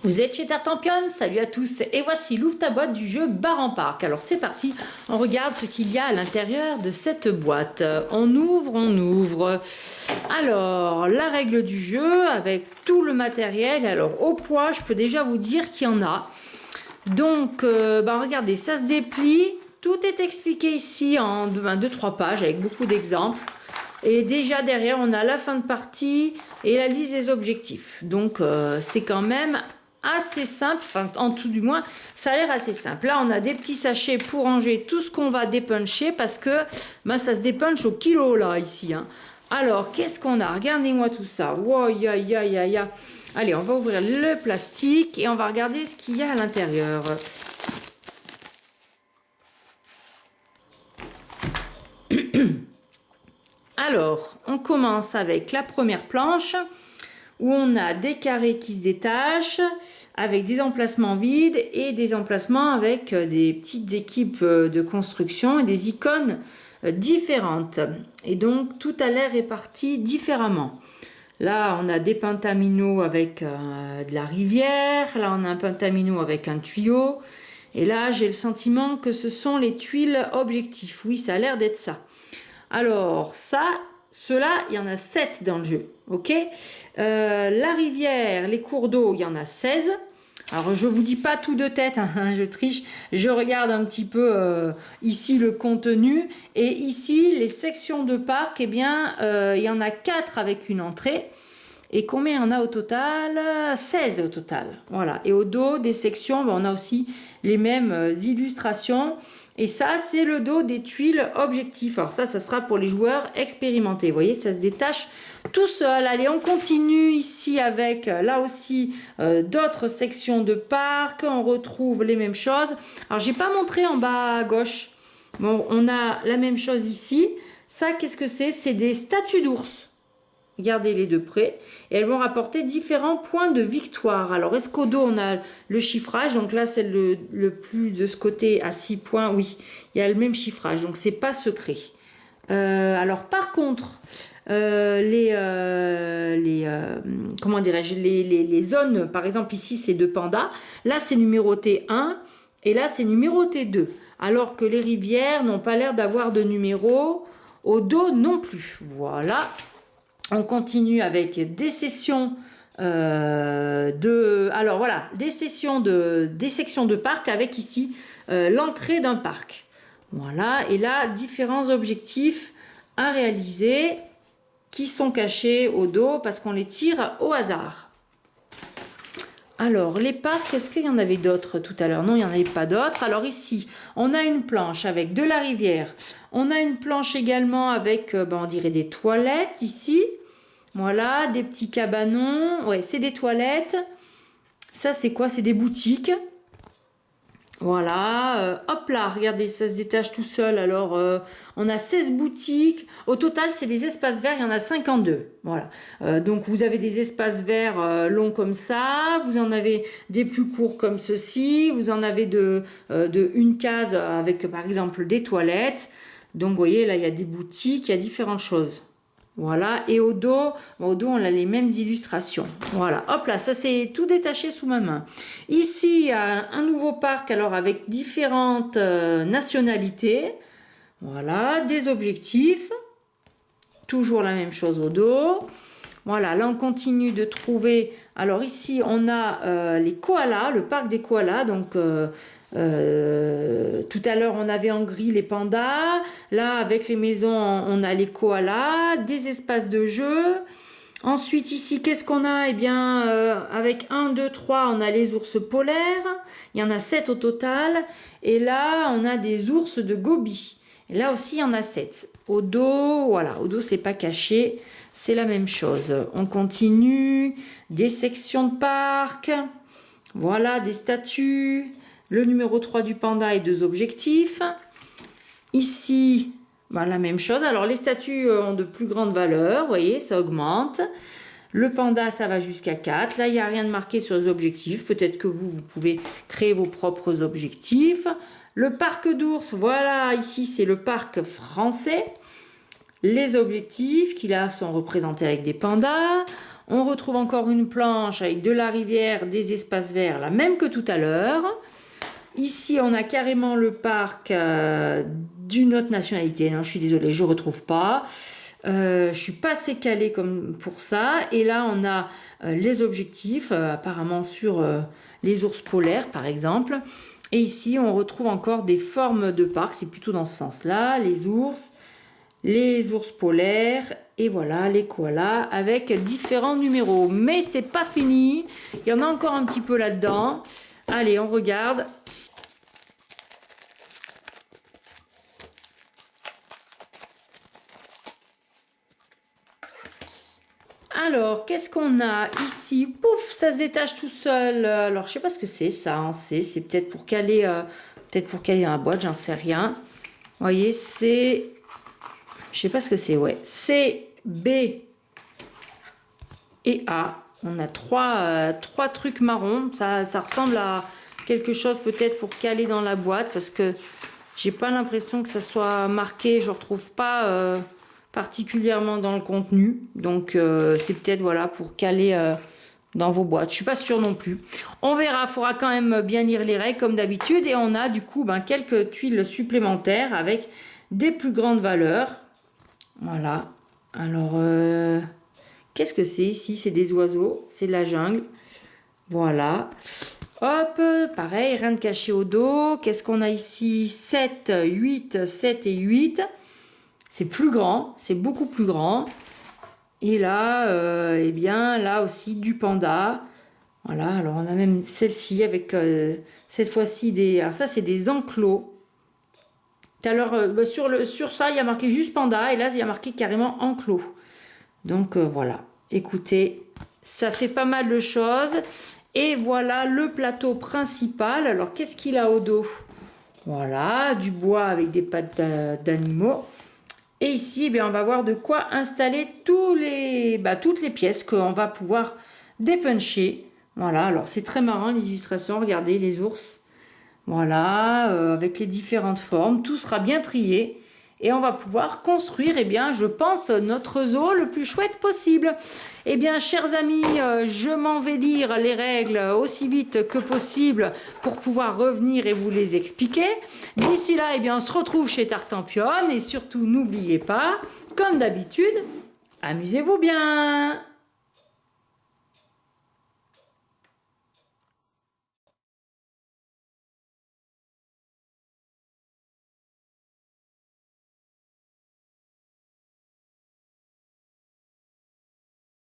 Vous êtes chez Tartampion, salut à tous, et voici l'ouvre ta boîte du jeu Bar en Parc. Alors c'est parti, on regarde ce qu'il y a à l'intérieur de cette boîte. On ouvre. Alors, la règle du jeu avec tout le matériel. Alors au poids, je peux déjà vous dire qu'il y en a. Donc, regardez, ça se déplie. Tout est expliqué ici en 2-3 pages avec beaucoup d'exemples. Et déjà derrière, on a la fin de partie et la liste des objectifs. Donc, c'est quand même assez simple, enfin en tout du moins ça a l'air assez simple. Là on a des petits sachets pour ranger tout ce qu'on va dépuncher parce que ça se dépunche au kilo là ici hein. Alors qu'est-ce qu'on a, regardez-moi tout ça. Wow, ya. Allez, on va ouvrir le plastique et on va regarder ce qu'il y a à l'intérieur. Alors on commence avec la première planche où on a des carrés qui se détachent avec des emplacements vides et des emplacements avec des petites équipes de construction et des icônes différentes. Et donc tout a l'air réparti différemment. Là on a des pentaminos avec de la rivière, là on a un pentamino avec un tuyau. Et là j'ai le sentiment que ce sont les tuiles objectifs. Oui, ça a l'air d'être ça. Alors ça, ceux-là, il y en a 7 dans le jeu, ok. La rivière, les cours d'eau, il y en a 16. Alors je vous dis pas tout de tête, hein, je triche, je regarde un petit peu ici le contenu. Et ici, les sections de parc, eh bien, il y en a 4 avec une entrée. Et combien il y en a au total? 16 au total, voilà. Et au dos des sections, on a aussi les mêmes illustrations. Et ça, c'est le dos des tuiles objectifs. Alors ça sera pour les joueurs expérimentés. Vous voyez, ça se détache tout seul. Allez, on continue ici avec, là aussi, d'autres sections de parc. On retrouve les mêmes choses. Alors, j'ai pas montré en bas à gauche. Bon, on a la même chose ici. Ça, qu'est-ce que c'est? C'est des statues d'ours. Regardez-les de près. Et elles vont rapporter différents points de victoire. Alors, est-ce qu'au dos, on a le chiffrage? Donc là, c'est le plus de ce côté à 6 points. Oui, il y a le même chiffrage. Donc, c'est pas secret. Alors, par contre, comment dirais-je, les zones, par exemple, ici, c'est 2 pandas. Là, c'est numéroté 1. Et là, c'est numéroté 2. Alors que les rivières n'ont pas l'air d'avoir de numéro. Au dos, non plus. Voilà. On continue avec des sessions alors voilà, des sections de parc avec ici l'entrée d'un parc. Voilà, et là, différents objectifs à réaliser qui sont cachés au dos parce qu'on les tire au hasard. Alors, les parcs, est-ce qu'il y en avait d'autres tout à l'heure? Non, il n'y en avait pas d'autres. Alors ici, on a une planche avec de la rivière. On a une planche également avec, on dirait des toilettes ici. Voilà, des petits cabanons. Ouais, c'est des toilettes. Ça, c'est quoi? C'est des boutiques. Voilà. Hop là, regardez, ça se détache tout seul. Alors, on a 16 boutiques. Au total, c'est des espaces verts. Il y en a 52. Voilà. Donc, vous avez des espaces verts longs comme ça. Vous en avez des plus courts comme ceci. Vous en avez de une case avec, par exemple, des toilettes. Donc, vous voyez, là, il y a des boutiques. Il y a différentes choses. Voilà, et au dos, on a les mêmes illustrations. Voilà, hop là, ça c'est tout détaché sous ma main. Ici, il y a un nouveau parc, alors avec différentes nationalités. Voilà, des objectifs. Toujours la même chose au dos. Voilà, là on continue de trouver. Alors ici, on a les koalas, le parc des koalas. Donc, tout à l'heure, on avait en gris les pandas. Là, avec les maisons, on a les koalas, des espaces de jeu. Ensuite, ici, qu'est-ce qu'on a? Eh bien, avec 1, 2, 3, on a les ours polaires. Il y en a 7 au total. Et là, on a des ours de Gobi. Et là aussi, il y en a 7. Au dos, voilà, au dos, c'est pas caché. C'est la même chose. On continue. Des sections de parc. Voilà, des statues. Le numéro 3 du panda et 2 objectifs. Ici, la même chose. Alors, les statues ont de plus grandes valeurs. Vous voyez, ça augmente. Le panda, ça va jusqu'à 4. Là, il n'y a rien de marqué sur les objectifs. Peut-être que vous pouvez créer vos propres objectifs. Le parc d'ours, voilà, ici, c'est le parc français. Les objectifs qui, là, sont représentés avec des pandas. On retrouve encore une planche avec de la rivière, des espaces verts, la même que tout à l'heure. Ici, on a carrément le parc d'une autre nationalité. Non, je suis désolée, je ne retrouve pas. Je suis pas assez calée comme pour ça. Et là, on a les objectifs, apparemment sur les ours polaires, par exemple. Et ici, on retrouve encore des formes de parc. C'est plutôt dans ce sens-là. Les ours polaires et voilà les koalas avec différents numéros. Mais c'est pas fini. Il y en a encore un petit peu là-dedans. Allez, on regarde. Alors, qu'est-ce qu'on a ici? Pouf, ça se détache tout seul. Alors, je sais pas ce que c'est ça. Hein. C'est peut-être pour caler, dans la boîte, j'en sais rien. Vous voyez, c'est, je sais pas ce que c'est. Ouais, C, B et A. On a trois trucs marrons. Ça ressemble à quelque chose peut-être pour caler dans la boîte parce que j'ai pas l'impression que ça soit marqué. Je retrouve pas. Particulièrement dans le contenu, donc c'est peut-être voilà pour caler dans vos boîtes, je suis pas sûre non plus, on verra, il faudra quand même bien lire les règles comme d'habitude. Et on a du coup quelques tuiles supplémentaires avec des plus grandes valeurs, voilà. Alors qu'est-ce que c'est ici? C'est des oiseaux, c'est de la jungle, voilà. Hop, pareil, rien de caché au dos. Qu'est-ce qu'on a ici? 7, 8, 7 et 8. C'est plus grand, c'est beaucoup plus grand. Et là, eh bien, là aussi, du panda. Voilà, alors on a même celle-ci avec cette fois-ci des... Alors ça, c'est des enclos. Tout à l'heure, sur ça, il y a marqué juste panda. Et là, il y a marqué carrément enclos. Donc voilà, écoutez, ça fait pas mal de choses. Et voilà le plateau principal. Alors, qu'est-ce qu'il a au dos? Voilà, du bois avec des pattes d'animaux. Et ici, eh bien, on va voir de quoi installer toutes les pièces qu'on va pouvoir dépuncher. Voilà, alors c'est très marrant les illustrations. Regardez les ours. Voilà, avec les différentes formes. Tout sera bien trié. Et on va pouvoir construire, eh bien, je pense, notre zoo le plus chouette possible. Eh bien, chers amis, je m'en vais lire les règles aussi vite que possible pour pouvoir revenir et vous les expliquer. D'ici là, eh bien, on se retrouve chez Tartampion. Et surtout, n'oubliez pas, comme d'habitude, amusez-vous bien!